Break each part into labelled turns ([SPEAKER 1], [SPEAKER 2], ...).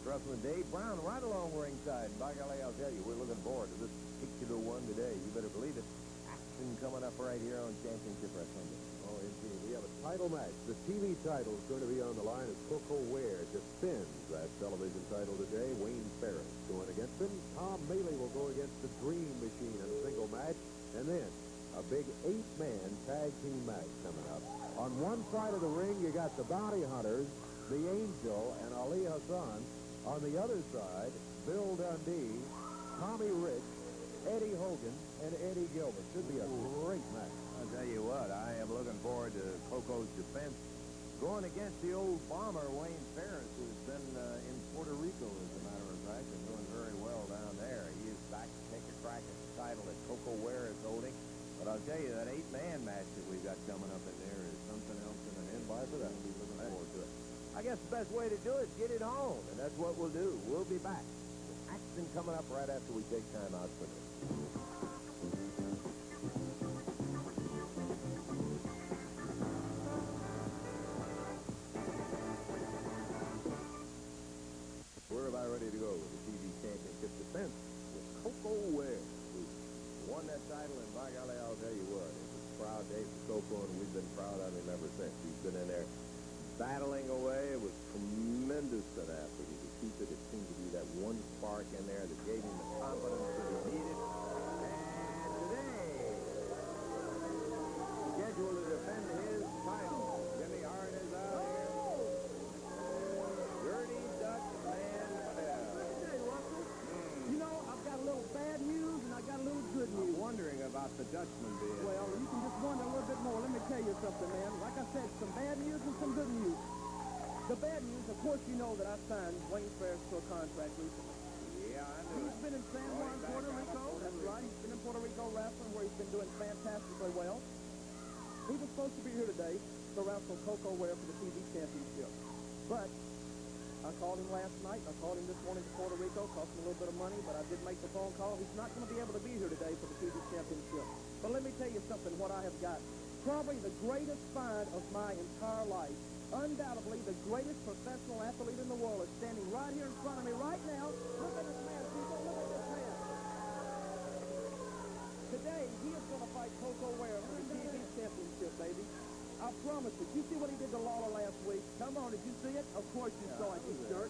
[SPEAKER 1] Dennis Russell and Dave Brown right along ringside. And by golly, I'll tell you, we're looking forward to this particular one today. You better believe it. Action coming up right here on Championship Wrestling.
[SPEAKER 2] Oh, indeed. We have a title match. The TV title is going to be on the line as Coco Ware defends that television title today. Wayne Ferris going against him. Tom Maley will go against the Dream Machine in a single match. And then a big 8-man tag team match coming up. On one side of the ring, you got the Bounty Hunters, the Angel, and Ali Hassan. On the other side, Bill Dundee, Tommy Rich, Eddie Hogan, and Eddie Gilbert. Should be a great match.
[SPEAKER 1] I'll tell you what, I am looking forward to Coco's defense going against the old bomber, Wayne Ferris, who's been in Puerto Rico, as a matter of fact, and doing very well down there. He is back to take a crack at the title that Coco Ware is holding. But I'll tell you, that 8-man match that we've got coming up in there is something else in an invite for that. We'll be looking forward to it. I guess the best way to do it is get it on, and that's what we'll do. We'll be back with action coming up right after we take time out for this. We're about ready to go with the TV Championship defense with Coco Ware, who won that title, and by golly, I'll tell you what, it was a proud day for Coco, and we've been proud of him ever since. He's been in there battling away. It was tremendous to that, but he could keep it. It seemed to be that one spark in there that gave him the confidence that he needed. And today, scheduled to defend his title, Jimmy Hart is out here. Dirty Dutch Man.
[SPEAKER 3] Hey, Russell. You know, I've got a little bad news and I got a little good news.
[SPEAKER 1] I'm wondering about the Dutchman being.
[SPEAKER 3] Well, you can just wonder a little bit more. Let me tell you something, man. Like I said, some bad news and some good news. The bad news, of course, you know that I signed Wayne Ferris to a contract recently.
[SPEAKER 1] Yeah, I knew
[SPEAKER 3] He's been in San Juan, Puerto Rico. That's right. He's been in Puerto Rico wrestling, where he's been doing fantastically well. He was supposed to be here today to wrestle Coco Ware for the TV championship. But I called him last night. I called him this morning to Puerto Rico. Cost him a little bit of money, but I did make the phone call. He's not going to be able to be here today for the TV championship. But let me tell you something, what I have got. Probably the greatest find of my entire life. Undoubtedly, the greatest professional athlete in the world is standing right here in front of me right now. Look at this man, people. Look at this man. Today, he is going to fight Coco Ware for the TV championship, baby. I promise you. You see what he did to Lawler last week? Come on, did you see it? Of course you saw it, you jerk.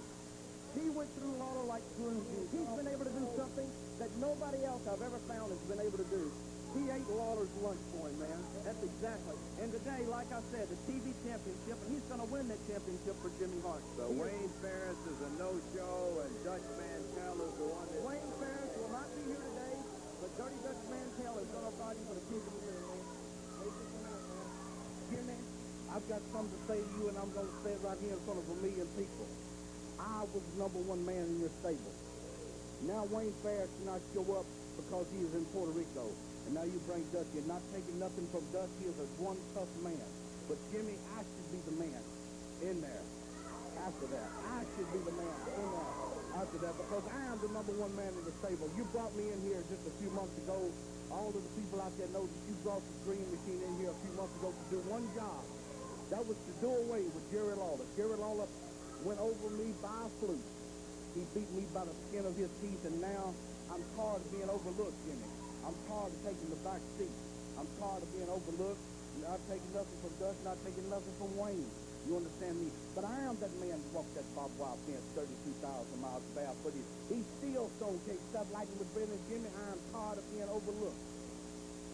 [SPEAKER 3] He went through Lawler like screws. He's been able to do something that nobody else I've ever found has been able to do. He ate Lawler's lunch for him, man. That's exactly. And today, like I said, the TV championship, and he's going to win that championship for Jimmy Hart.
[SPEAKER 1] So Wayne Ferris is a no-show, and Dutch Mantel is the one that...
[SPEAKER 3] Wayne Ferris will not be here today, but Dirty Dutch Mantel is going to fight him for the TV championship. Jimmy, I've got something to say to you, and I'm going to say it right here in front of a million people. I was the #1 man in your stable. Now Wayne Ferris cannot show up because he is in Puerto Rico. And now you bring Dutch. You're not taking nothing from Dutch. He is a one tough man. But Jimmy, I should be the man in there. After that, I should be the man in there. After that, because I am the #1 man in the stable. You brought me in here just a few months ago. All of the people out there know that you brought the Dream Machine in here a few months ago to do one job. That was to do away with Jerry Lawler. Jerry Lawler went over me by a fluke. He beat me by the skin of his teeth, and now I'm tired of being overlooked, Jimmy. I'm tired of taking the back seat. I'm tired of being overlooked, not taking nothing from Dutch, not taking nothing from Wayne. You understand me? But I am that man who walked that barbed wire fence 32,000 miles barefoot. He still stone cake stuff like him with Bill and Jimmy. I am tired of being overlooked.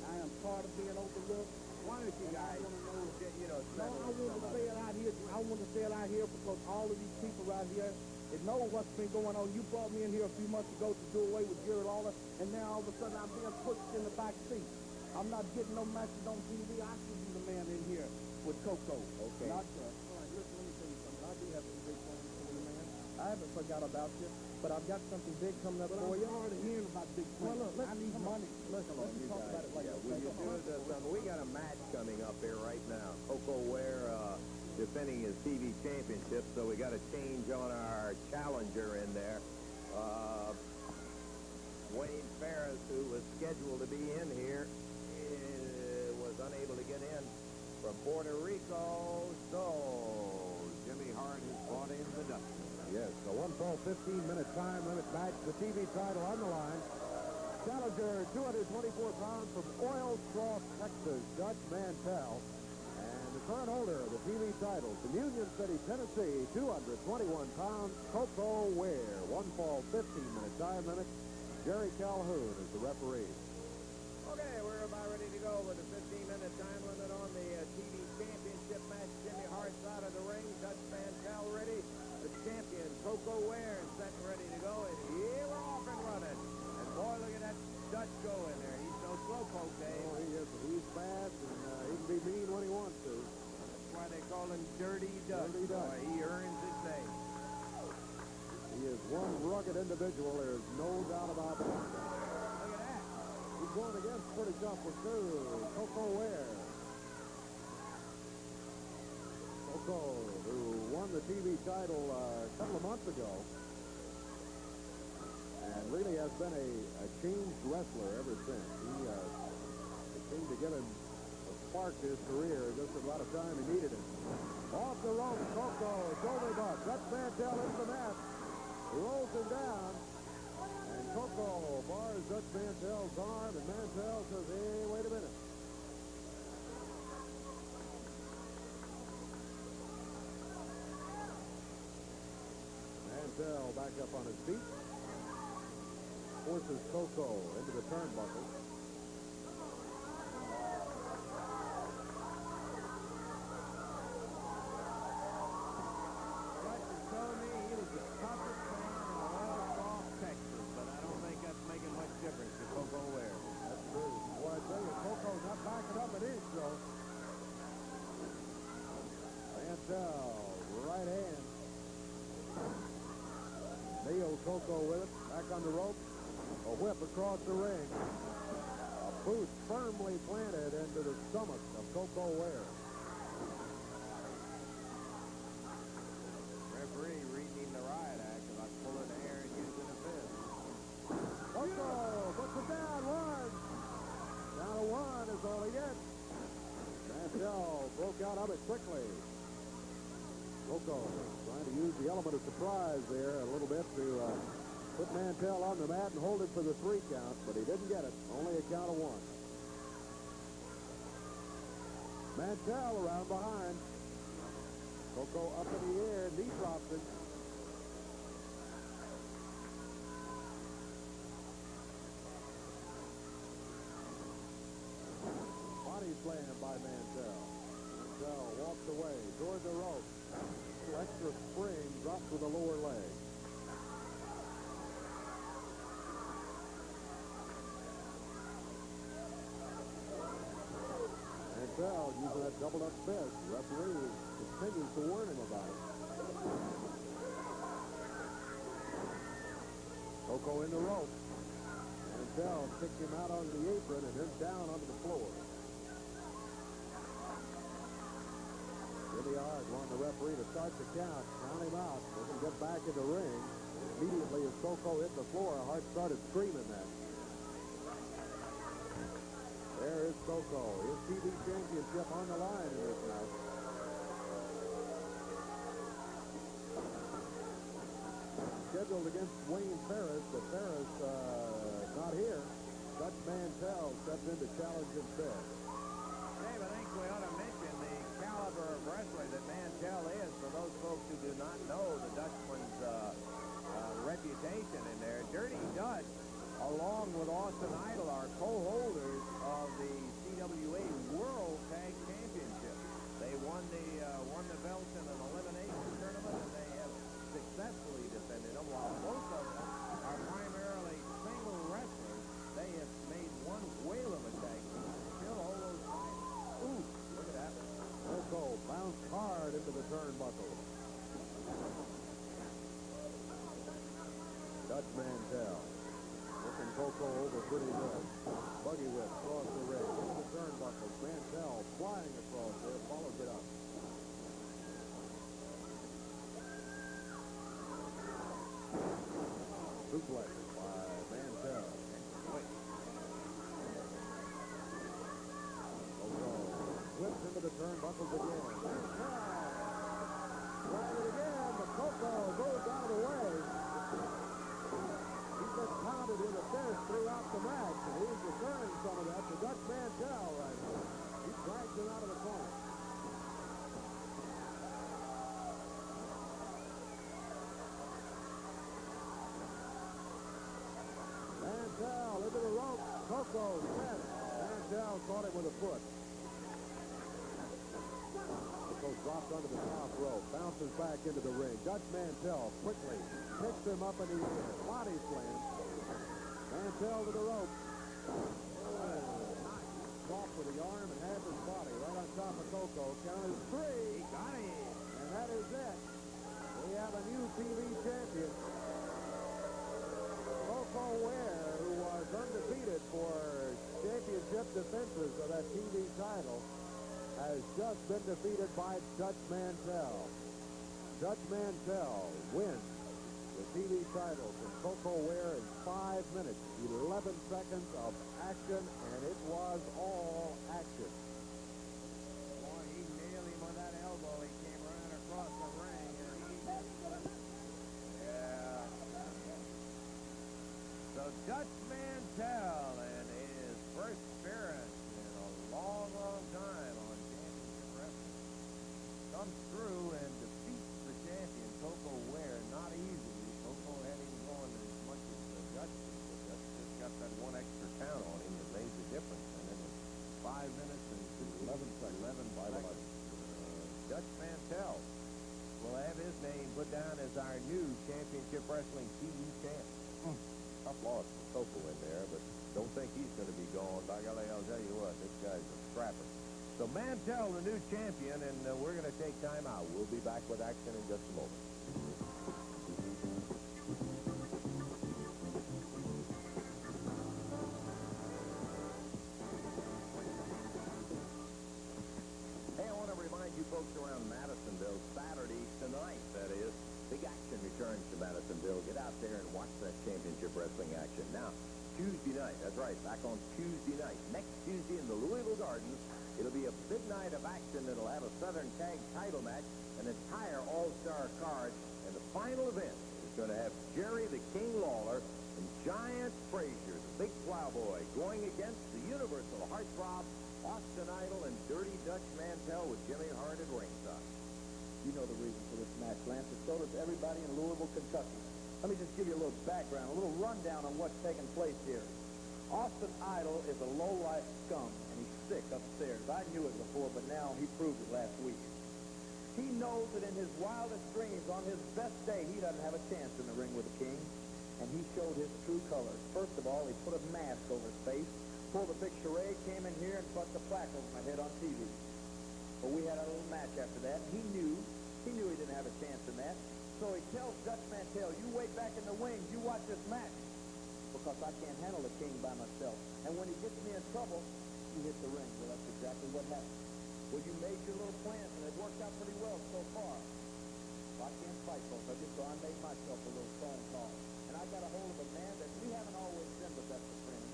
[SPEAKER 3] I am tired of being overlooked.
[SPEAKER 1] Why don't you guys,
[SPEAKER 3] No, I want to say it out here. I want to say it out here because all of these people right here, they know what's been going on. You brought me in here a few months ago to do away with Jerry Lawler, and now all of a sudden I'm being pushed in the back seat. I'm not getting no matches on TV. I should be the man in here with Coco.
[SPEAKER 1] Okay.
[SPEAKER 3] Not all right, listen, let me tell you something. I do have some big plans for you, man. I haven't forgot about you, but I've got something big coming up for you. I'm already hearing about big plans. Well, look, I need money. Let's talk about it later.
[SPEAKER 1] Will you do something? We got a match coming up here right now. Coco Ware defending his TV championship, so we got to change on our challenger in there. Wayne Ferris, who was scheduled to be in here, was unable to get in from Puerto Rico, so Jimmy Hart has brought in the Dutchman.
[SPEAKER 2] Yes, the 1-fall, 15-minute time limit match. The TV title on the line. Challenger, 224 pounds from Oil Trough, Texas, Dutch Mantell. And the current holder of the TV title from Union City, Tennessee, 221 pounds, Coco Ware. 1-fall, 15-minute time limit. Jerry Calhoun is the referee.
[SPEAKER 1] Okay, we're about ready to go with the 15-minute time limit on the TV championship match. Jimmy Hart's out of the ring. Dutch Mantell ready. The champion, Coco Ware, is set and ready to go. And here we're off and running. And boy, look at that Dutch go in there. He's no slowpoke, Dave.
[SPEAKER 2] Oh, he is. He's fast, and he can be mean when he wants to.
[SPEAKER 1] That's why they call him Dirty Dutch.
[SPEAKER 2] Dirty Dutch.
[SPEAKER 1] Boy, he earns his name.
[SPEAKER 2] He is one rugged individual. There's no doubt about that.
[SPEAKER 1] Look at that.
[SPEAKER 2] He's going against pretty tough with two. Coco Ware. Coco, who won the TV title a couple of months ago, and really has been a changed wrestler ever since. It seemed to give him a spark to his career just about the time he needed it. Off the rope, Coco, shoulder butt. Dutch Mantell into the mat. He rolls him down, and Coco bars Dutch Mantell's arm, and Mantell says, hey, wait a minute. Mantell back up on his feet. Forces Coco into the turnbuckle.
[SPEAKER 1] Dutch has told me he was the toughest man in Oil Trough, Texas, but I don't think that's making much difference to Coco Ware.
[SPEAKER 2] That's true. Boy, I tell you, Coco's not backing up an inch, though. Mantell, right hand. Nails Coco with it. Back on the rope. A whip across the ring. A boot firmly planted into the stomach of Coco Ware.
[SPEAKER 1] Referee reading the riot act about pulling hair and using a fist.
[SPEAKER 2] Coco puts it down. One. Down to one is all he gets. Mantell broke out of it quickly. Coco trying to use the element of surprise there a little bit to put Mantell on the mat and hold it for the 3 count, but he didn't get it. Only a count of 1. Mantell around behind. Coco up in the air, knee drops it. Body slam by Mantell. Mantell walks away toward the rope. Extra spring drops with the lower leg. Mantell using that doubled up fist. Referee continues to warn him about it. Coco in the rope. Mantell kicked him out onto the apron and then down onto the floor. Jimmy Hart wanted the referee to start the count, count him out, let him get back in the ring. Immediately as Coco hit the floor, Hart started screaming that. There is Coco, his TV championship on the line in this match. Scheduled against Wayne Ferris, but Ferris not here. Dutch Mantell steps in to challenge instead.
[SPEAKER 1] Dave, I think we ought to mention the caliber of wrestler that Mantell is for those folks who do not know the Dutchman's reputation in there. Dirty Dutch, along with Austin Idol, are co-holders of the CWA World Tag Championship. They won the belts in an elimination tournament, and they have successfully defended them. While both of them are primarily single wrestlers, they have made one whale of a tag team. Still hold those titles. Ooh, look at that.
[SPEAKER 2] Coco bounced hard into the turnbuckle. Dutch Mantell looking Coco over pretty good. Buggy whip across the ring. Into the turnbuckles. Mantell flying across there. Follows it up. Suplex by Mantell. Coco whips into the turnbuckles again. Mantell trying it again, but Coco goes out of the way. He's been pounded with a fist throughout the match, and he's returning some of that to Dutch Mantell right now. He drags him out of the corner. Mantell into the rope. Coco set. Mantell caught him with a foot. Coco drops under the top rope, bounces back into the ring. Dutch Mantell quickly picks him up in the air. Body slam. Mantell to the rope. Dropped with the arm and had his body right on top of Coco. Count is 3.
[SPEAKER 1] He got him.
[SPEAKER 2] And that is it. We have a new TV champion. Coco Ware, who was undefeated for championship defenses of that TV title, has just been defeated by Dutch Mantell. Dutch Mantell wins the TV title from Coco Ware in 5 minutes, 11 seconds of action, and it was all action.
[SPEAKER 1] Boy, he nailed him with that elbow. He came running across the ring, and he... Yeah. So Dutch Mantell in his first appearance in a long, long time on Championship Wrestling comes through and defeats the champion, Coco Ware, not easily. Coco had him going as much as Dutch did, but Dutch just got that one extra count on him that made the difference. And then in 5 minutes and 11 seconds, Dutch Mantell will have his name put down as our new Championship Wrestling TV champ. Tough loss for Coco in there, but don't think he's going to be gone. By golly, I'll tell you what, this guy's a scrapper. So Mantell, the new champion, and we're going to take time out. We'll be back with action in just a moment. Hey, I want to remind you folks around Madisonville, Saturday tonight, that is, big action returns to Madisonville. Get out there and watch that championship wrestling action. Now, Tuesday night, that's right, back on Tuesday night. Next Tuesday in the Louisville Gardens, it'll be a big night of action that'll have a Southern Tag title match, an entire all-star card, and the final event is going to have Jerry the King Lawler and Giant Frazier, the big plowboy, going against the Universal Heartthrob, Austin Idol, and Dirty Dutch Mantell with Jimmy Hart at ringside.
[SPEAKER 3] You know the reason for this match, Lance. And so does everybody in Louisville, Kentucky. Let me just give you a little background, a little rundown on what's taking place here. Austin Idol is a low-life scum, and he's sick upstairs. I knew it before, but now he proved it last week. He knows that in his wildest dreams, on his best day, he doesn't have a chance in the ring with the King, and he showed his true colors. First of all, he put a mask over his face, pulled a big charade, came in here, and put the plaque over my head on TV. But we had a little match after that. He knew he didn't have a chance in that. So he tells Dutch Mantell, you wait back in the wings, you watch this match, because I can't handle the King by myself. And when he gets me in trouble, he hits the ring. Well, that's exactly what happened. Well, you made your little plans, and it worked out pretty well so far. Well, I can't fight both of you, so I made myself a little phone call. And I got a hold of a man that we haven't always been the best of friends.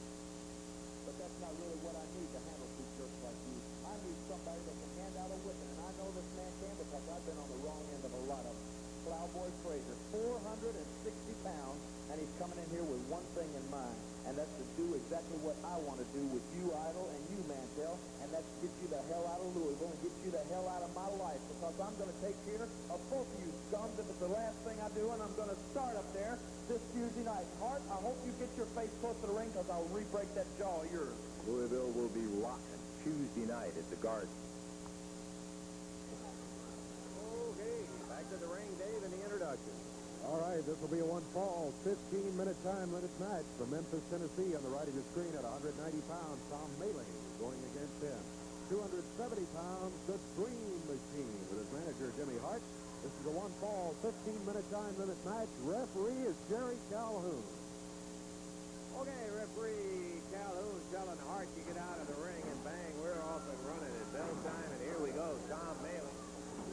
[SPEAKER 3] But that's not really what I need to handle two jerks like you. I need somebody that can hand out a whipping, and I know this man can because I've been on the wrong end of a lot of them. Plowboy Frazier, 460 pounds, and he's coming in here with one thing in mind, and that's to do exactly what I want to do with you, Idol, and you, Mantell, and that's get you the hell out of Louisville and get you the hell out of my life, because I'm going to take care of both of you scums if it's the last thing I do, and I'm going to start up there this Tuesday night. Hart, I hope you get your face close to the ring, because I'll re-break that jaw of yours.
[SPEAKER 1] Louisville will be rocking Tuesday night at the Garden. Okay, back to the ring, Dave, and the introduction.
[SPEAKER 2] All right, this will be a one-fall, 15-minute time limit match from Memphis, Tennessee. On the right of your screen at 190 pounds, Tom Maley going against him. 270 pounds, the Dream Machine with his manager, Jimmy Hart. This is a one-fall, 15-minute time limit match. Referee is Jerry Calhoun.
[SPEAKER 1] Okay, referee Calhoun telling Hart to get out of the ring, and bang, we're off and running at bell time, and here we go. Tom Maley,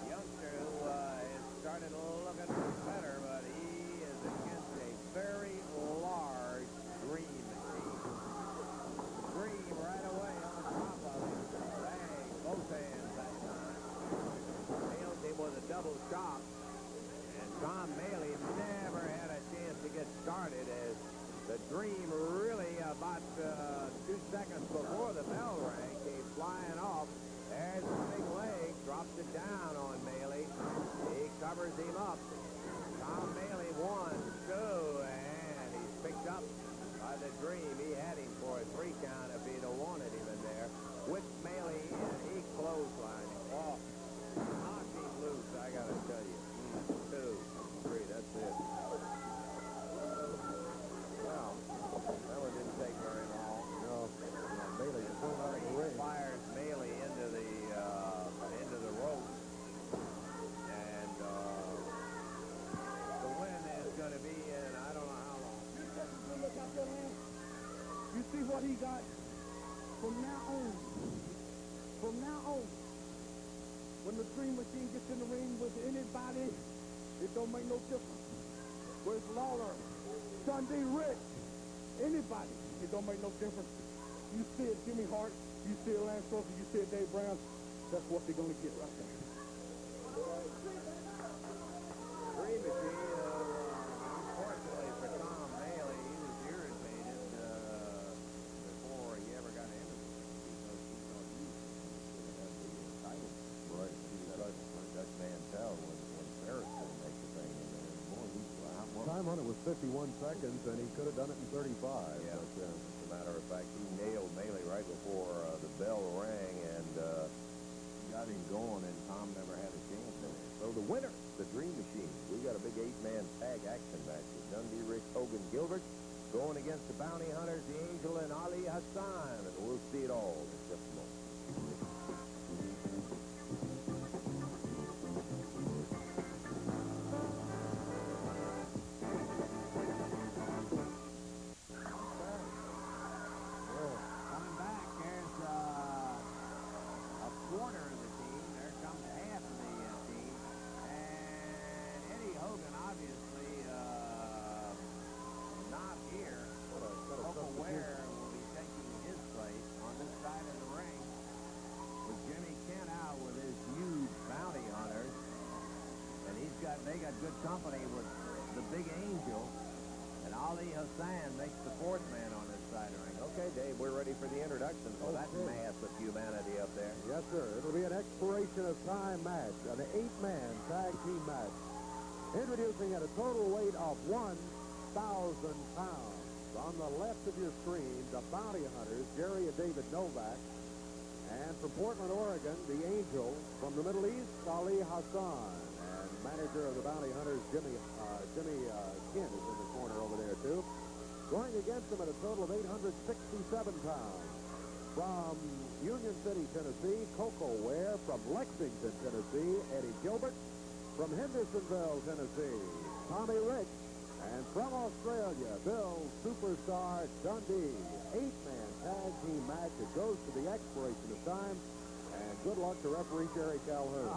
[SPEAKER 1] youngster who has started looking better, but he is against a very large Dream Machine. Dream right away on top of him. Bang, both hands that time. Nailed him with a double chop. And before the bell rang, came flying off. There's the big leg, drops it down on Maley. He covers him up. Tom Maley 1, 2, and he's picked up by the Dream. He had him for a 3 count if he'd have wanted him in there. With Maley in, he clotheslined him. Oh, knocked him loose, I gotta tell you. 2, 3, that's it. Well, that one didn't take very long.
[SPEAKER 2] No, Bailey thrown out of the ring.
[SPEAKER 1] Fires Maley into the rope, and the win is going to be in I don't know how long.
[SPEAKER 3] Look out there, man. You see what he got? From now on, when the Dream Machine gets in the ring with anybody, it don't make no difference. Where's Lawler, Dundee, Rich, anybody, it don't make no difference. You see it, Jimmy Hart, you see it, Lance Storm, you see it, Dave Brown, that's what they're going to get right there.
[SPEAKER 1] Dream Machine, unfortunately for Tom Maley, he was irritated before he ever got into it because he thought he should have the title.
[SPEAKER 2] Right.
[SPEAKER 1] Dutch Mantel when Ferris didn't make the thing in there anymore.
[SPEAKER 2] Time on it was 51 seconds, and he could have done it in 35.
[SPEAKER 1] Yeah.
[SPEAKER 2] But,
[SPEAKER 1] As a matter of fact, he nailed Maley right before the bell rang and got him going, and Tom never had a chance in it. So the winner, the Dream Machine. We got a big 8-man tag action match with Dundee, Rich, Hogan, Gilbert going against the Bounty Hunters, the Angel, and Ali Hassan. And we'll see it all in just a moment. Coming back, there's a quarter of the team. There comes half of the team. And Eddie Hogan, obviously, not here. Uncle Ware will be taking his place on this side of the ring with Jimmy Kent out with his huge Bounty Hunters. And they got good company with the Big Angel. And Ali Hassan makes the 4th man on this side of the ring. Okay, Dave, we're ready for the introduction. So that mass of humanity up there.
[SPEAKER 2] yes, sir. It'll be an expiration of time match, an 8-man tag team match. Introducing at a total weight of 1,000 pounds. On the left of your screen, the Bounty Hunters, Jerry and David Novak. And from Portland, Oregon, the Angel. From the Middle East, Ali Hassan. And manager of the Bounty Hunters, Jimmy Kent is in the corner over there, too. Going against them at a total of 867 pounds. From Union City, Tennessee, Coco Ware. From Lexington, Tennessee, Eddie Gilbert. From Hendersonville, Tennessee, Tommy Rich. And from Australia, Bill Superstar Dundee. 8-man tag team match. It goes to the expiration of time. And good luck to referee Jerry Calhoun.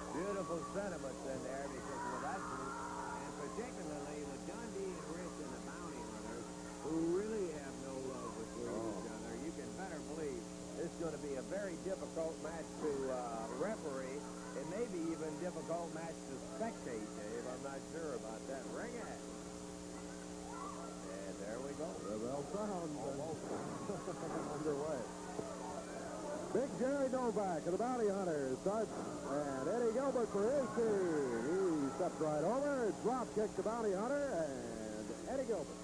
[SPEAKER 1] Beautiful sentiments in there because of that group, and particularly with Dundee and Rich and the Bounty Hunters, who really have no love between each other. You can better believe this is going to be a very difficult match to referee. It may be even a difficult match to spectate, Dave. I'm not sure about that. Ring it. And there we go.
[SPEAKER 2] The bell sounds underway. Big Jerry Novak of the Bounty Hunters starts, and Eddie Gilbert for his team. He steps right over, drop kicks the Bounty Hunter, and Eddie Gilbert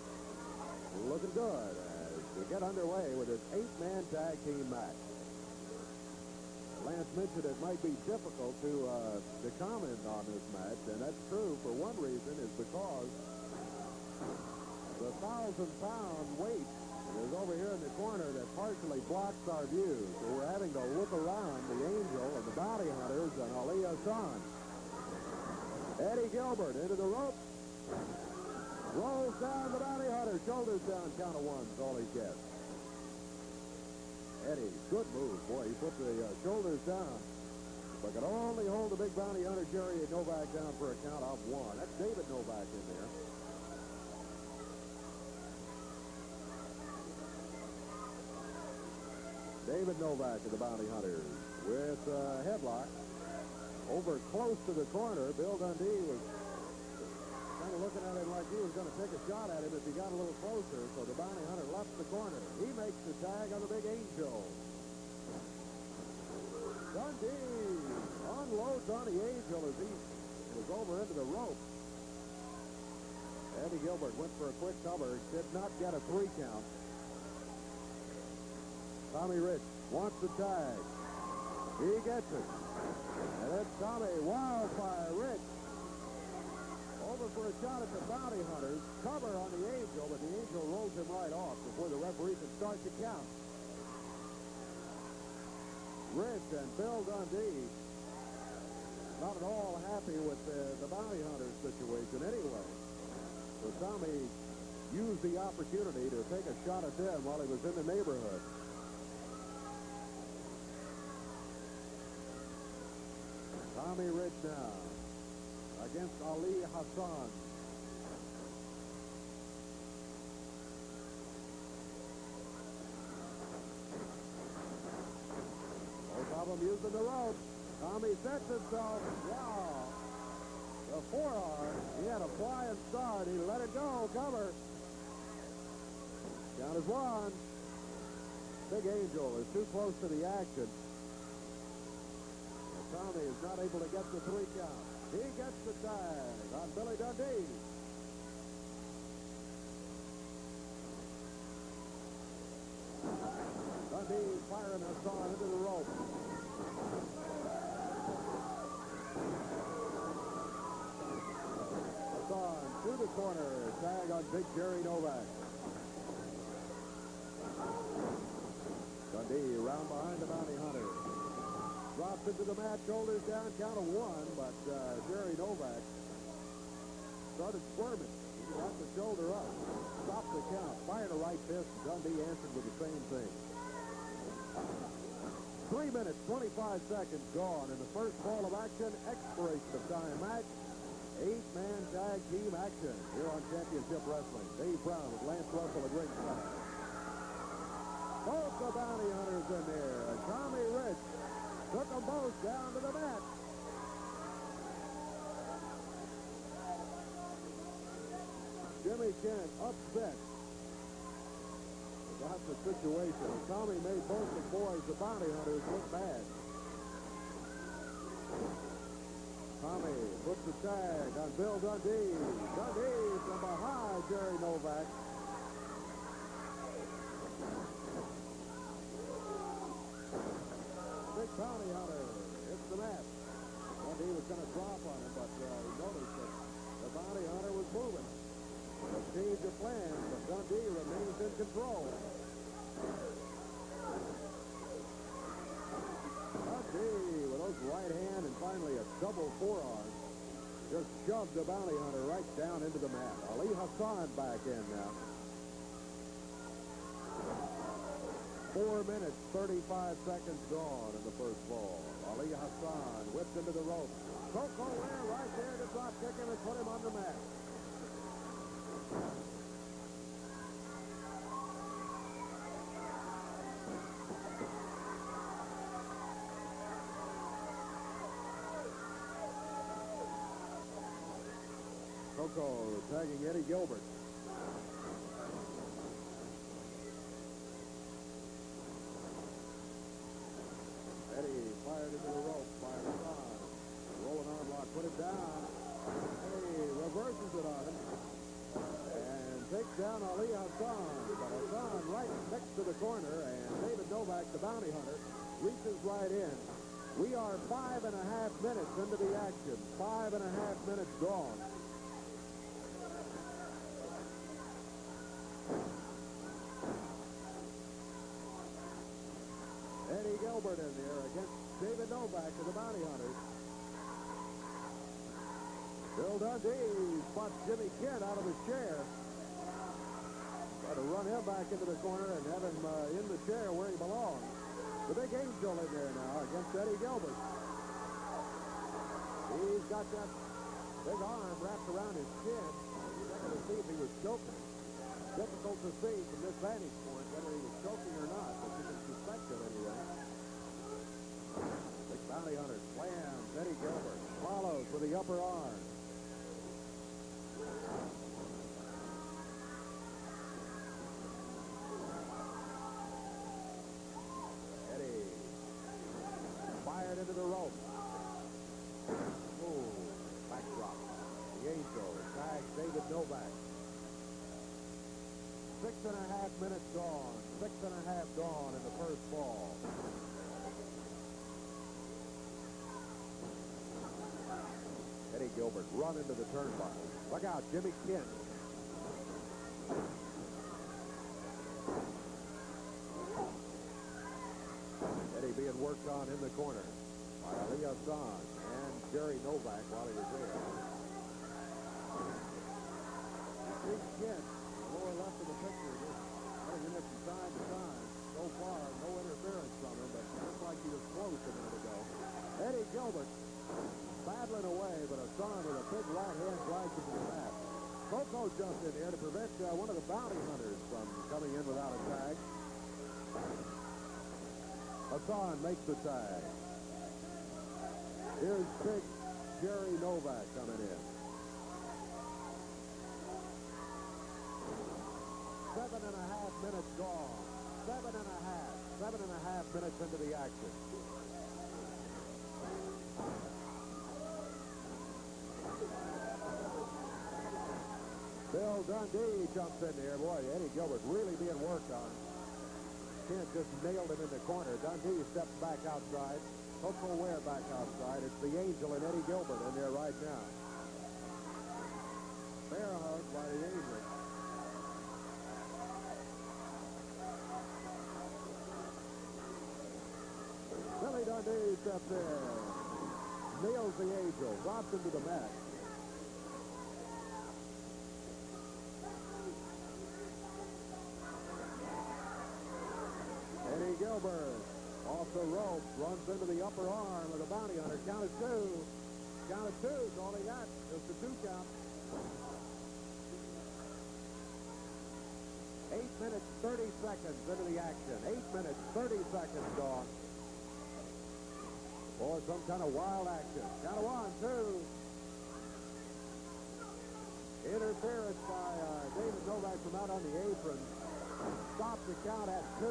[SPEAKER 2] looking good as we get underway with this 8-man tag team match. Lance mentioned it might be difficult to comment on this match, and that's true for one reason, is because the 1,000-pound weight is over here in the corner that partially blocks our view. So we're having to look around the Angel and the Bounty Hunters and Ali Hassan. Eddie Gilbert into the rope. Rolls down the Bounty Hunter. Shoulders down, count of 1's all he gets. Eddie, good move, boy. He put the shoulders down. If I could only hold the big Bounty Hunter, Jerry Novak, down for a count of 1. That's David Novak in there. David Novak of the Bounty Hunters with headlock over close to the corner. Bill Dundee was Kind of looking at him like he was going to take a shot at him if he got a little closer, so the bounty hunter left the corner. He makes the tag on the big Angel. Dundee unloads on the Angel as he was over into the rope. Eddie Gilbert went for a quick cover, did not get a 3 count. Tommy Rich wants the tag. He gets it. And then Tommy Wildfire Rich over for a shot at the bounty hunters. Cover on the Angel, but the Angel rolls him right off before the referee can start the count. Rich and Bill Dundee not at all happy with the bounty hunters situation anyway. So Tommy used the opportunity to take a shot at them while he was in the neighborhood. Tommy Rich now against Ali Hassan. Both of them using the rope. Tommy sets himself. Wow. The forearm. He had a flying start. He let it go. Cover. Count is 1. Big Angel is too close to the action. And Tommy is not able to get the 3 count. He gets the tag on Billy Dundee. Dundee firing Hassan into the rope. Hassan through the corner. Tag on Big Jerry Novak. Dundee round behind the bounty hunter. Drops into the mat, shoulders down, count of 1, but Jerry Novak started squirming. He got the shoulder up, stopped the count, fired a right fist. Dundee answered with the same thing. 3 minutes, 25 seconds gone in the first ball of action. Expiration of time match. 8-man tag team action here on Championship Wrestling. Dave Brown with Lance Russell at ringside. Both the bounty hunters in there, and Tommy Rich took them both down to the mat. Jimmy Kent upset about the situation. Tommy made both the boys, the bounty hunters, look bad. Tommy puts the tag on Bill Dundee. Dundee from behind Jerry Novak. Big bounty hunter hits the mat. Dundee was going to drop on him, but he noticed that the bounty hunter was moving. A change of plans, but Dundee remains in control. Dundee with those right hand and finally a double forearm just shoved the bounty hunter right down into the mat. Ali Hassan back in now. 4 minutes, 35 seconds gone in the first ball. Ali Hassan whipped into the rope. Coco Ware right there to drop kick him and put him on the mat. Coco tagging Eddie Gilbert. Eddie fired into the rope, fired on. Rolling arm lock, put it down. Eddie reverses it on him. And takes down Ali Hassan. But Hassan right next to the corner, and David Novak, the bounty hunter, reaches right in. We are 5.5 minutes into the action. 5.5 minutes gone. Eddie Gilbert in there against David Novak of the bounty hunters. Bill Dundee spots Jimmy Kent out of his chair. Try to run him back into the corner and have him in the chair where he belongs. The big Angel in there now against Eddie Gilbert. He's got that big arm wrapped around his chin. He's not going to see if he was choking. Difficult to see from this vantage point whether he was choking or not, but you can suspect it anyway. Big bounty hunter slams Eddie Gilbert. Follows with the upper arm. 6.5 minutes gone. 6.5 gone in the first ball. Eddie Gilbert run into the turnbuckle. Look out, Jimmy Kent. Eddie being worked on in the corner by Ali Hassan and Jerry Novak while he was there. Big Kent, lower left of the picture, just running in it from side to side. So far, no interference from him, but looks like he was close a minute ago. Eddie Gilbert battling away, but Hassan with a big right hand drives into the mat. Coco jumped in there to prevent one of the bounty hunters from coming in without a tag. Hassan makes the tag. Here's big Jerry Novak coming in. 7.5 minutes gone. 7.5 minutes into the action. Bill Dundee jumps in there. Boy, Eddie Gilbert really being worked on. Kent just nailed him in the corner. Dundee steps back outside. Coco Ware back outside. It's the Angel and Eddie Gilbert in there right now. Bear hug by the Angel. Billy Dundee steps in. Nails the Angel. Drops him to the mat. Eddie Gilbert off the rope, runs into the upper arm of the bounty hunter. Count of two. Count of two is all he got. Just a 2 count. 8 minutes, 30 seconds into the action. 8 minutes, 30 seconds gone. Boy, some kind of wild action. Count of 1, 2. Interference by David Novak from out on the apron. Stopped the count at 2.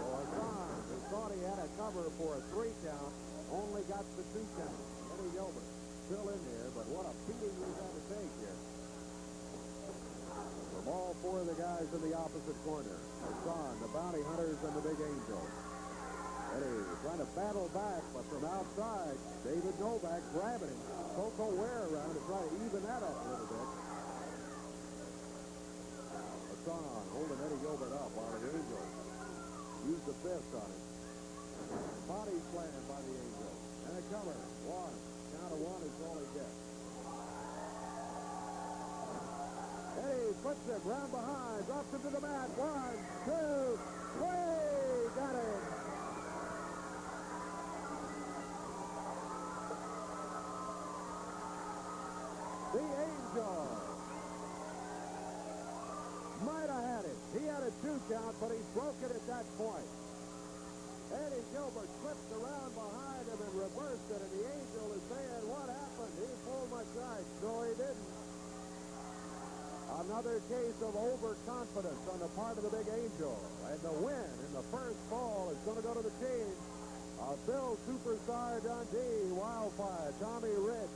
[SPEAKER 2] Hassan, who thought he had a cover for a 3 count, only got the 2 count. Eddie Gilbert still in there, but what a beating he's had to take here. From all 4 of the guys in the opposite corner. Hassan, the bounty hunters, and the big Angel. Eddie trying to battle back, but from outside, David Novak grabbing him. Coco Ware around to try to even that up a little bit. Hassan holding Eddie Gilbert up while the Angel used the fist on him. Body slam by the Angel. And a cover. 1. Count of 1 is all he gets. Eddie puts him round behind. Drops him to the mat. 1, 2, 3. Got him. The Angel might have had it. He had a 2 count, but he broke it at that point. Eddie Gilbert slipped around behind him and reversed it, and the Angel is saying, what happened? He pulled my side. No, he didn't. Another case of overconfidence on the part of the big Angel. And the win in the first ball is going to go to the team of Bill Superstar Dundee, Wildfire, Tommy Rich,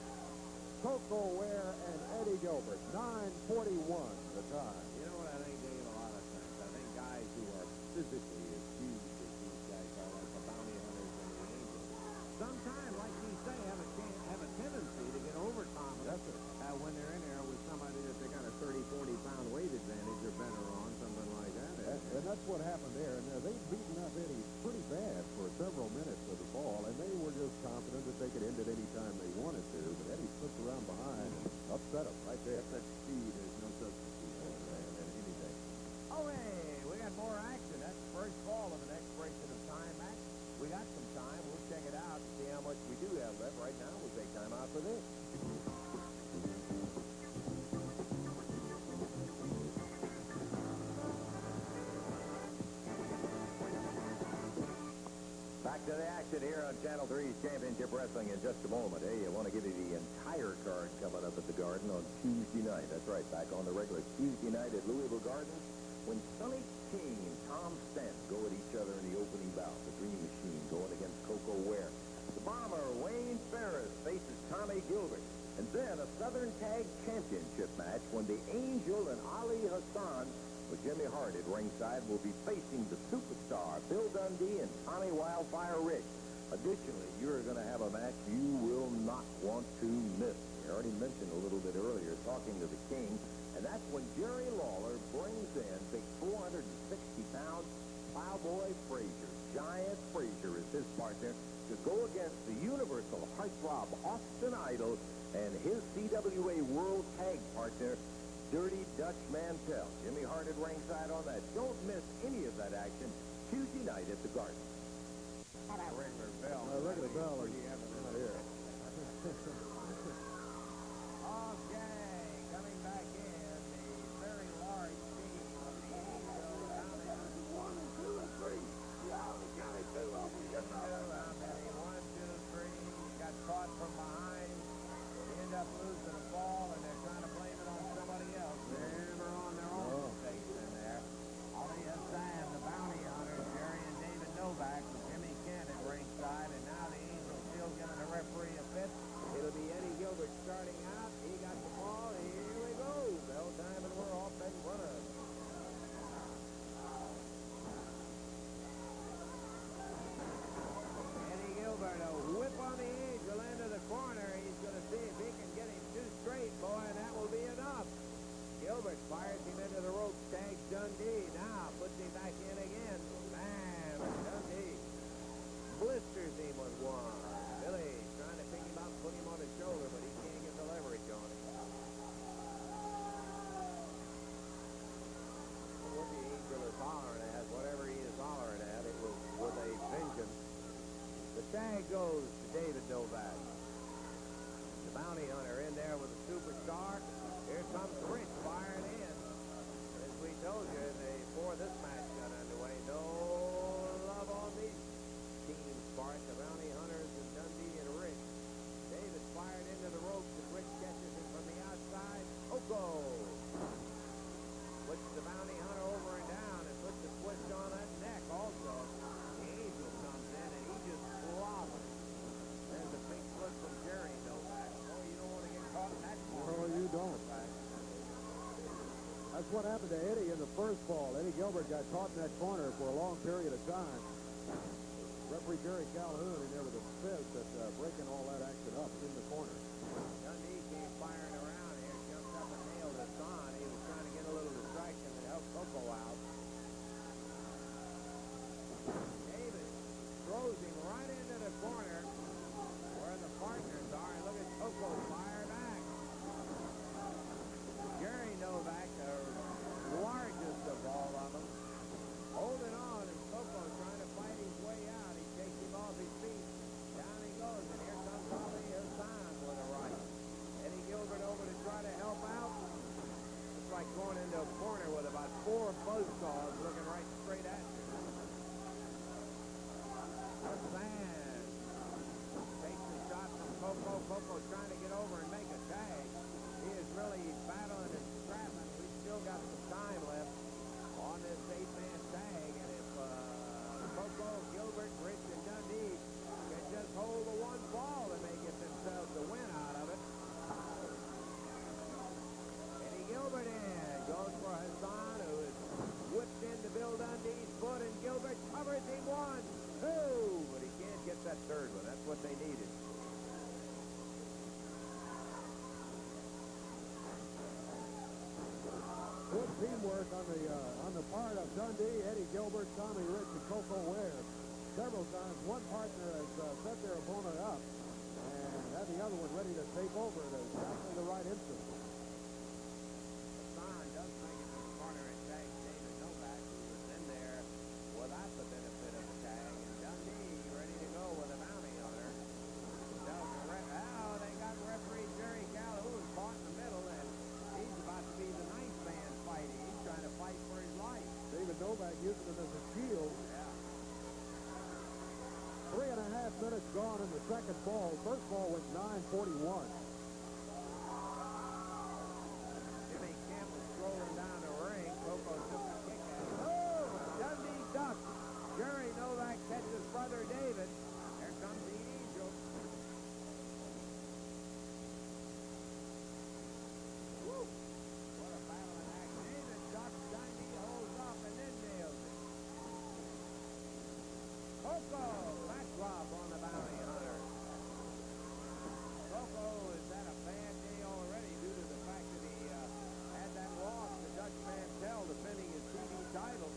[SPEAKER 2] Coco Ware, and Eddie Gilbert. 9:41 the time.
[SPEAKER 1] You know what I think, Dave? A lot of times. I think guys who are physically as huge as these guys are, like the bounty hunters and the Angels, sometimes, like you say, have a tendency to get overconfident.
[SPEAKER 2] That's it.
[SPEAKER 1] When they're in there with somebody that they got a 30, 40-pound weight advantage or better on, something like that.
[SPEAKER 2] And that's what happened there. And they'd beaten up Eddie pretty bad for several minutes of the ball, and they were just confident that they could end it any time they wanted to. But Eddie slipped around behind and upset him right there.
[SPEAKER 1] That speed is no substitute for anything. Oh, hey, we got more action. That's the first ball of an expiration of time match. We got some time. We'll check it out and see how much we do have left. Right now, we'll take time out for this. Back to the action here on Channel 3's Championship Wrestling in just a moment. Hey, I want to give you the entire card coming up at the Garden on Tuesday night. That's right, back on the regular Tuesday night at Louisville Gardens when Sonny King and Tom Stent go at each other in the opening bout. The Dream Machine going against Coco Ware. The Bomber, Wayne Ferris, faces Tommy Gilbert. And then a Southern Tag Championship match when the Angel and Ali Hassan, with Jimmy Hart at ringside, will be facing the superstar, Bill Dundee and Tommy Wildfire Rich. Additionally, you're going to have a match you will not want to miss. We already mentioned a little bit earlier, talking to the King, and that's when Jerry Lawler brings in big 460-pound Plowboy Frazier. Giant Frazier is his partner to go against the Universal Heartthrob Austin Idol and his CWA World Tag partner, Dirty Dutch Mantell. Jimmy Hart at ringside on that. Don't miss any of that action Tuesday night at the Garden.
[SPEAKER 3] Regular bell.
[SPEAKER 2] Regular bell is here.
[SPEAKER 1] Okay, coming back in, the very large team of the Angels down there. 1 and 2 and 3. You only counted 2 of them. How many? 1, 2, 3. Got caught from behind. They end up losing a ball, and they're trying to blame it on somebody else. They're on their own mistakes in there. Ali Hassan, the bounty hunters, Jerry and David Novak, with Jimmy Kent at ringside, and now the Angels still giving the referee a fit. It'll be Eddie Gilbert starting out. He got the ball. Here we go. Bell time, and we're off and running. Eddie Gilbert, a whip on the Angel into the corner. He's going to see if he can get him 2 straight, boy, and that will be enough. Gilbert fires him into the rope, tags Dundee. Now puts him back in again. Bam! Dundee blisters him with one. Billy trying to pick him up, put him on his shoulder, but he can't get the leverage on it. What the Angel is hollering at, whatever he is hollering at, it was with a vengeance. The tag goes to David Novak. The bounty hunter in there with the superstar. Here comes Rich firing in. As we told you before this match got underway, no love on these teams part, the bounty hunters and Dundee and Rich. David fired into the ropes and Rich catches him from the outside. Oko puts the bounty hunter over and down and puts a twist on that neck also. The Angel comes in and he just clobbers. There's a big foot from Jerry Novak. Oh, you don't want to get caught in that corner.
[SPEAKER 2] No, you don't. That's what happened to Eddie in the first fall. Eddie Gilbert got caught in that corner for a long period of time. Referee Jerry Calhoun in there with a fist at breaking all that action up in the corner.
[SPEAKER 1] Dundee came firing around here, jumped up and nailed us on. He was trying to get a little distraction and help Coco out. David throws him right into the corner where the partners are. And look at Coco fire back. Jerry Novak, the largest of all of them, holding on, and Coco trying to fight his way out. He takes him off his feet. Down he goes, and here comes Ali Hassan with a right. Eddie Gilbert over to try to help out. It's like going into a corner with about 4 buzzsaws looking right straight at you. Hassan takes the shot from Coco. Coco trying to get over and make a tag. He is really battling and scrapping. We've still got some time left on this 8-man tag, and if Coco, Gilbert, Rich, and Dundee can just hold the one ball, they may get themselves a win out of it. Eddie Gilbert in, goes for Hassan, who is whipped into Bill Dundee's foot, and Gilbert covers him 1, 2, but he can't get that 3rd one. That's what they needed.
[SPEAKER 2] Good teamwork on the part of Dundee, Eddie Gilbert, Tommy Rich, and Coco Ware. Several times, one partner has set their opponent up and had the other one ready to take over at exactly the right instant.
[SPEAKER 1] Hassan does make it to the corner and tags David Novak, who was in there without the benefit of the tag. And Dundee ready to go with a bounty hunter. They got referee Jerry Calhoun caught in the middle, and he's about to be the 9th man fighting. He's trying to fight for his life.
[SPEAKER 2] David Novak using him as a shield.
[SPEAKER 1] Yeah.
[SPEAKER 2] 3.5 minutes gone in the second ball. First ball went 9:41.
[SPEAKER 1] Jimmy Kemp was strolling down the ring. Coco took a kick at him. Oh! Dundee ducks. Jerry Novak catches brother David. Here comes the Angel. Woo! What a battle in action. Coco, back drop on the bounty hunter. Coco has had a bad day already due to the fact that he had that loss to Dutch Mantel defending his TV title.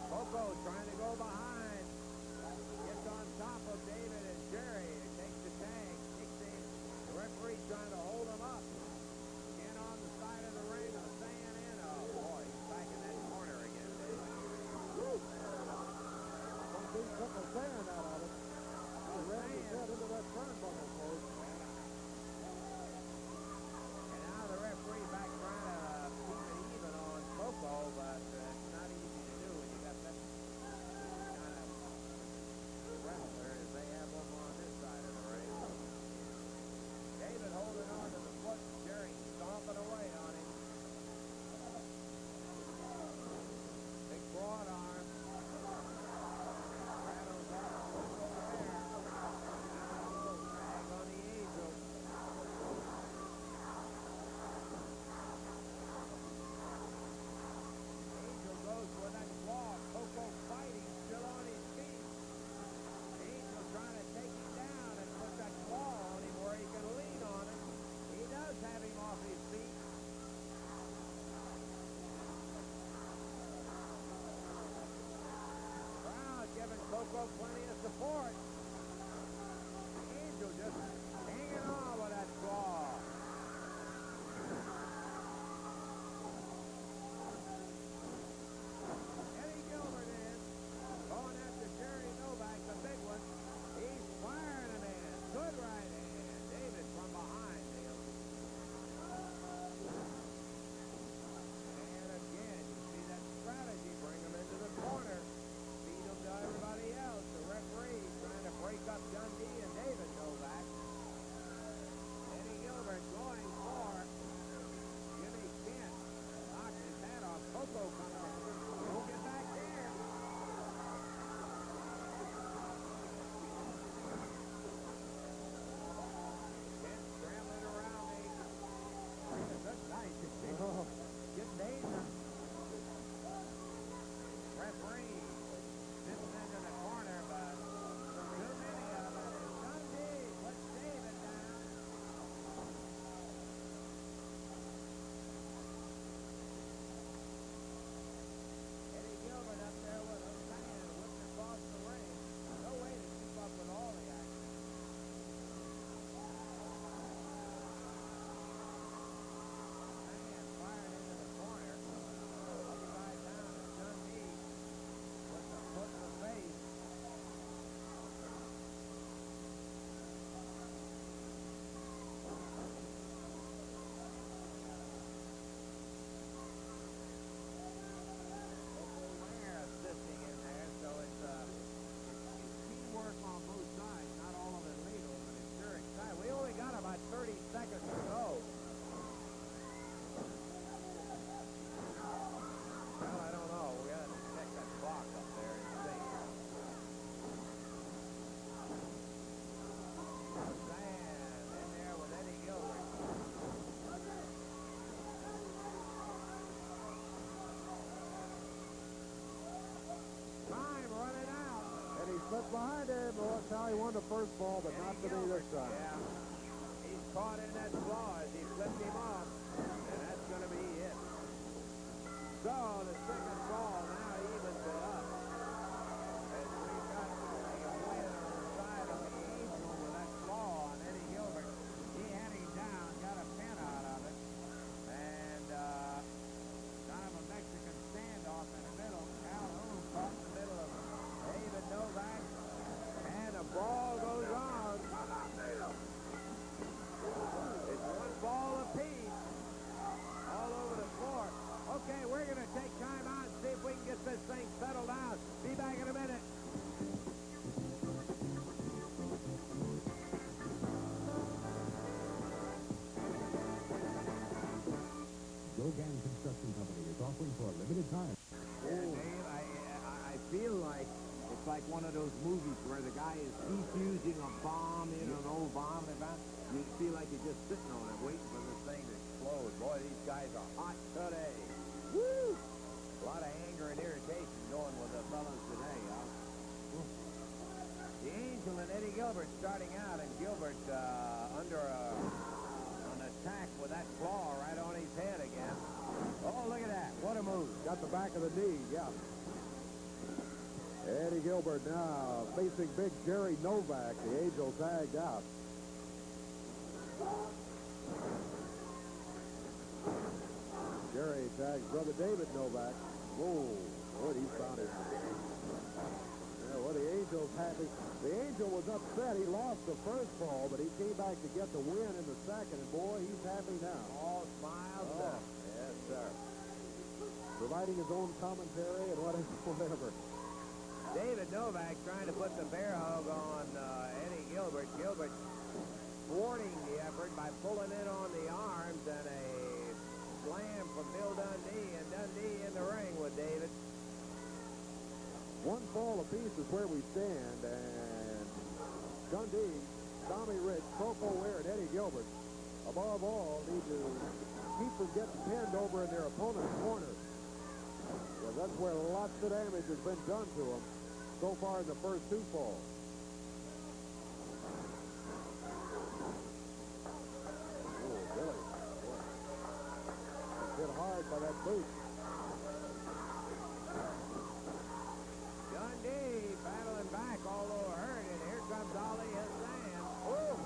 [SPEAKER 1] Coco trying to go behind. Gets on top of David and Jerry. Takes the tag. Kicks in. The referee trying to hold him up. Again on the side of the ring with a sand in. Oh, boy, he's back in that corner again, David.
[SPEAKER 3] Woo! Some dude took the sand out of it. The ref is head into that turnbuckle, folks.
[SPEAKER 1] And now the referee back trying to keep it even on Coco, but it's not easy to do when you got that kind of wrestler as they have over on this side of the ring. David holding on to the foot. Jerry stomping away on him. Big broad arm. Rattles off. Coco there. Tag on the Angel. Angel goes for that claw. Coco fighting, still on his feet. Angel trying to take him down and put that claw on him where he can lean on it. He does have him off his feet. Crowd giving Coco plenty of support. Angel just hanging on with that claw. Eddie Gilbert is going after Jerry Novak, the big one. He's firing him in. Good right hand. David from behind. And again, you see that strategy. Bring him into the corner. Feed him to everybody else. The referee trying to break up Dundee and David Novak. Eddie Gilbert going for Jimmy Kent. Knocks his hat off. Coco coming in. Don't get back there. Kent scrambling around me. That's nice. Get dangerous. Referee sitting into the corner, but too many of them. Dundee puts David down. Eddie Gilbert up there with a fan whipped across the ring. No way to keep up with all the action. Man fired into the corner. Upside down to Dundee with the foot in the face. Local Ware assisting in there, so it's teamwork on both sides. Not all of it legal, but it's sure exciting. We only got about 30 seconds to go. Well, I don't know. We got to check that clock up there and see. Sand in there with Eddie Gilbert. Time running out.
[SPEAKER 2] And he slipped behind him. Well, that's how he won the first ball, but not to me this time.
[SPEAKER 1] Yeah. He's caught in that claw as he flipped him off, and that's going to be it. So the second ball now evens it up. As we got a win on the side of the Angel with that claw on Eddie Gilbert. He had him down, got a pin out of it, and kind of a Mexican standoff in the middle. Calhoun caught in the middle of David Novak, and the ball goes on. It's one ball apiece all over the floor. Okay, we're going to take time out and see if we can get this thing settled down. Be back in a minute.
[SPEAKER 4] Gogan Construction Company is offering for a limited time.
[SPEAKER 1] Dave, I feel like it's like one of those movies where the guy is defusing a bomb in an old bomb. You feel like you're just sitting on it waiting for this thing to explode. Boy, these guys are hot today. Woo! A lot of Gilbert starting out, and Gilbert under an attack with that claw right on his head again. Oh, look at that. What a move.
[SPEAKER 2] Got the back of the knee, yeah. Eddie Gilbert now facing big Jerry Novak. The Angel tagged out. Jerry tags brother David Novak. Whoa, boy, he's found it. Yeah, well, the Angel's happy. The Angel was upset. He lost the first fall, but he came back to get the win in the second, and boy, he's happy now.
[SPEAKER 1] All smiles up. Yes, sir.
[SPEAKER 2] Providing his own commentary and whatever.
[SPEAKER 1] David Novak trying to put the bear hug on Eddie Gilbert. Gilbert thwarting the effort by pulling in on the arms, and a slam from Bill Dundee, and Dundee in the ring with David.
[SPEAKER 2] One fall apiece is where we stand, and Dundee, Tommy Rich, Coco Ware, and Eddie Gilbert, above all, need to keep from getting pinned over in their opponent's corner. Well, that's where lots of damage has been done to them so far in the first two falls. Oh, Billy. He's hit hard by that boot.
[SPEAKER 1] Dundee battling back, although hurt, and here comes Ali Hassan. Oh!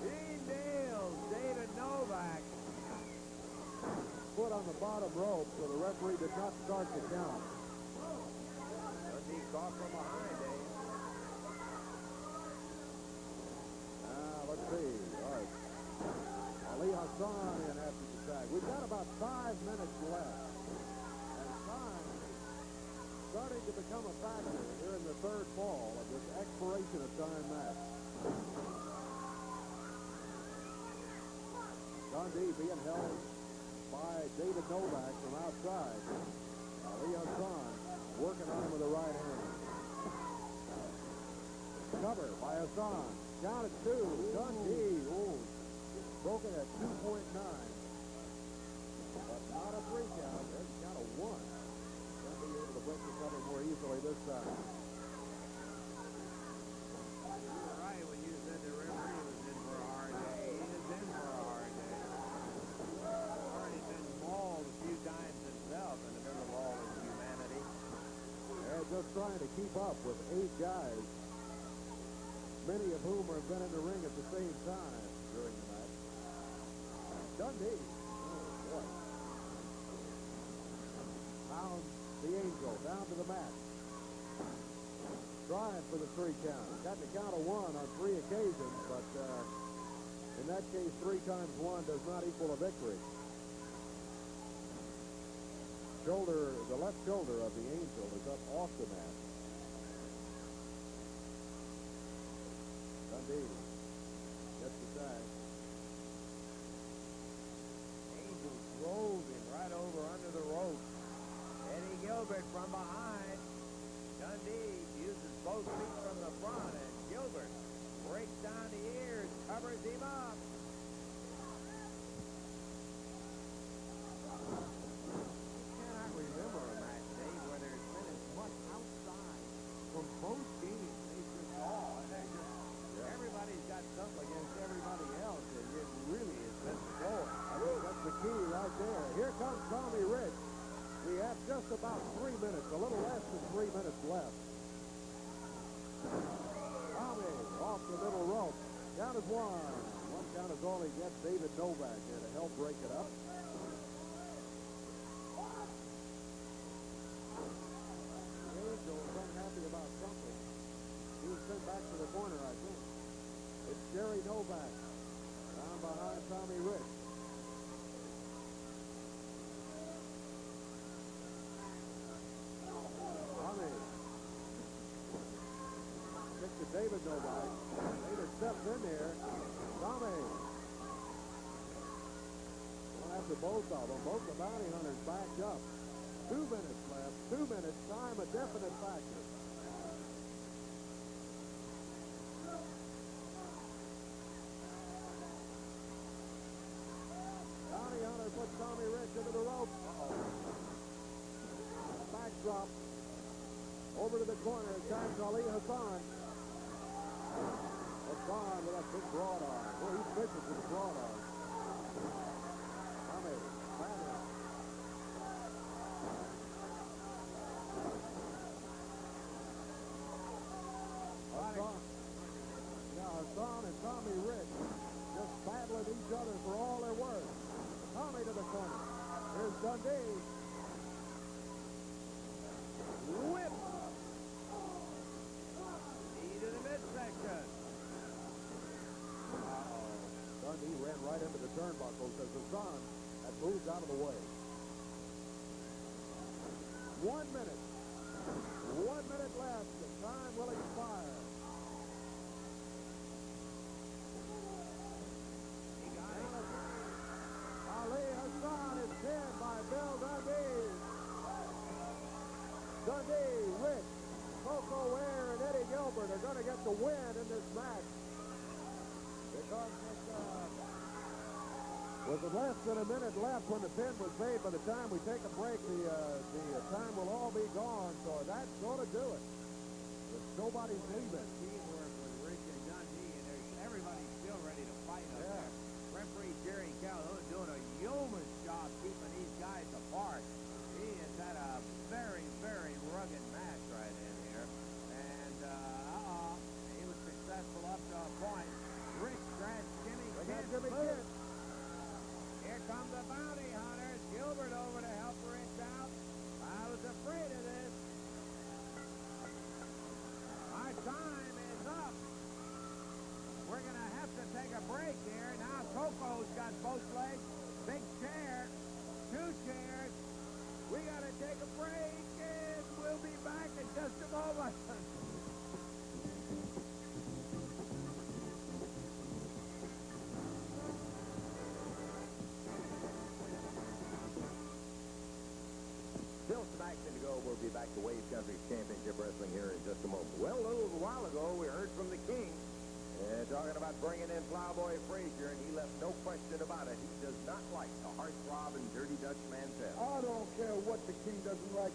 [SPEAKER 1] He nails David Novak.
[SPEAKER 2] Foot on the bottom rope, so the referee did not start the count.
[SPEAKER 1] Dundee caught from behind, Dave.
[SPEAKER 2] Let's see. All right. Ali Hassan in after the tag. We've got about 5 minutes left. And time starting to become a factor here in the third fall of this expiration of time match. Dundee being held by David Novak from outside. Ali Hassan working on him with the right hand. Cover by Hassan. Down at 2. Dundee. Oh, broken at 2.9. But not a 3 count. There's a count of 1. Dundee able to break the cover more easily this time.
[SPEAKER 1] You were right when you said the referee was in for a hard day. He is in for a hard day. He's already been mauled a few times himself in the middle of all his humanity.
[SPEAKER 2] They're just trying to keep up with 8 guys, many of whom have been in the ring at the same time during the match. Dundee. Oh, boy. Pounds the Angel down to the mat. Trying for the 3 count. Got the count of 1 on 3 occasions, but in that case, 3 times 1 does not equal a victory. The left shoulder of the Angel is up off the mat. Dundee gets the tag.
[SPEAKER 1] Angel drove him right over under the rope. Eddie Gilbert from behind. Dundee uses both feet from the front, and Gilbert breaks down the ears, covers him up. I cannot remember a match, Dave, where there's been as much outside from both teams. They just all, and they just, everybody's got something against everybody else, and it really has been flowing.
[SPEAKER 2] I think that's the key right there. Here comes Tommy Rich. We have just about 3 minutes, a little less than 3 minutes left. Tommy off the middle rope. Count is 1. 1 count is all he gets. David Novak here to help break it up. The Angel is unhappy about something. He was sent back to the corner, I think. It's Jerry Novak down behind Tommy Rich. To David Novak. Later steps in there. Tommy. Well, after both of them, both the bounty hunters backed up. 2 minutes left. 2 minutes. Time a definite factor. Bounty hunter puts Tommy Rich into the rope. Backdrop. Over to the corner. Times Ali Hassan. Hassan with that big broad arm. Boy, he pitches with a broad arm. Tommy, Manning. Hassan and Tommy Rich just battling each other for all they're worth. Tommy to the corner. Here's Dundee. Whip.
[SPEAKER 1] Knee to the midsection.
[SPEAKER 2] Dundee ran right into the turnbuckles as Hassan had moved out of the way. 1 minute. 1 minute left. The time will expire. Ali Hassan is pinned by Bill Dundee. Dundee, Rich, Coco Ware, and Eddie Gilbert are going to get the win in this match. Because with less than a minute left when the pin was made, by the time we take a break, the time will all be gone. So that's going to do it. But nobody's leaving.
[SPEAKER 1] Teamwork with Rich and Dundee, and everybody's still ready to fight up there. Referee Jerry Calhoun doing a yeoman's job keeping these guys apart. He has had a very, very rugged match right in here. And, he was successful up to a point. Rich grabs Jimmy Kidd. Here come the bounty hunters. Gilbert over to help Rich out. I was afraid of this. Our time is up. We're going to have to take a break here. Now Coco's got both legs. Big chair. 2 chairs. We got to take a break, and we'll be back in just a moment. Still some action to go. We'll be back to Wave Country Championship Wrestling here in just a moment. Well, a little while ago, we heard from the King. Talking about bringing in Plowboy Frazier, and he left no question about it. He does not like the heartthrob and Dirty Dutch Mantel.
[SPEAKER 3] I don't care what the King doesn't like.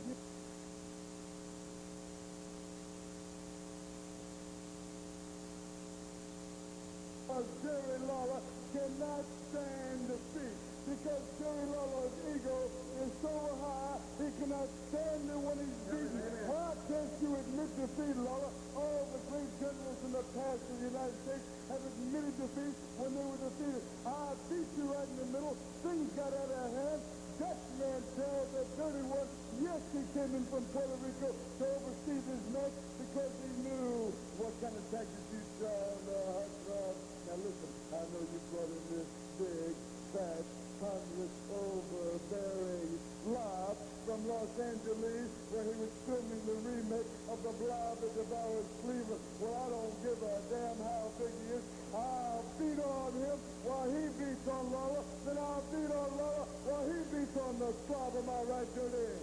[SPEAKER 3] Jerry Lawler cannot stand defeat because Jerry Lawler's ego is so high he cannot stand it when he's beaten. Why can't you admit defeat, Lawler? All the great generals in the past of the United States have admitted defeat when they were defeated. I beat you right in the middle. Things got out of hand. Dutch Mantel, the dirty one, yes, he came in from Puerto Rico to oversee this match because he knew what kind of tactics you saw on the hot rod. Now listen, I know you brought in this big, fat, ponderous, overbearing blob from Los Angeles where he was filming the remake of the Blob that devours Cleveland. Well, I don't give a damn how big he is. I'll beat on him while he beats on Lawler. Then I'll beat on Lawler while he beats on the Slob. Am I right, Dirty?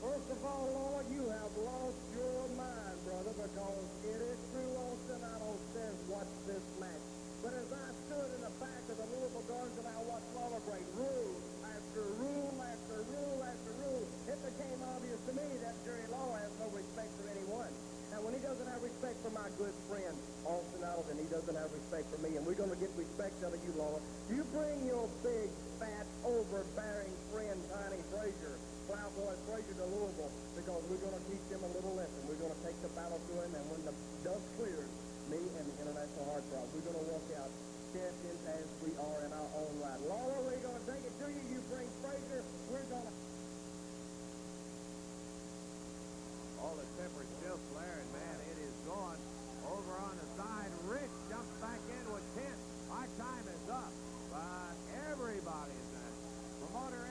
[SPEAKER 3] First of all, Lawler, you have lost your mind, brother, because it is true Austin Idol says watch this match. But as I stood in the back of the Louisville Gardens and I watched Lawler break rule after rule after rule after rule, it became obvious to me that Jerry Lawler has no respect for anyone. Now, when he doesn't have respect for my good friend, Austin Idol, then he doesn't have respect for me, and we're going to get respect out of you, Lawler. You bring your big, fat, overbearing friend, Tiny Frazier, Plowboy Frazier, to Louisville, because we're going to teach him a little lesson. We're going to take the battle to him, and when the dust clears, me and the International Heartthrob, we're going to walk out champions as we are in our own right. Lawler, we're going to take it to you. You bring Frazier. We're going to...
[SPEAKER 1] All the tempers still flaring, man. It is gone. Over on the side, Rich jumps back in with 10. Our time is up. But everybody is there. Promoter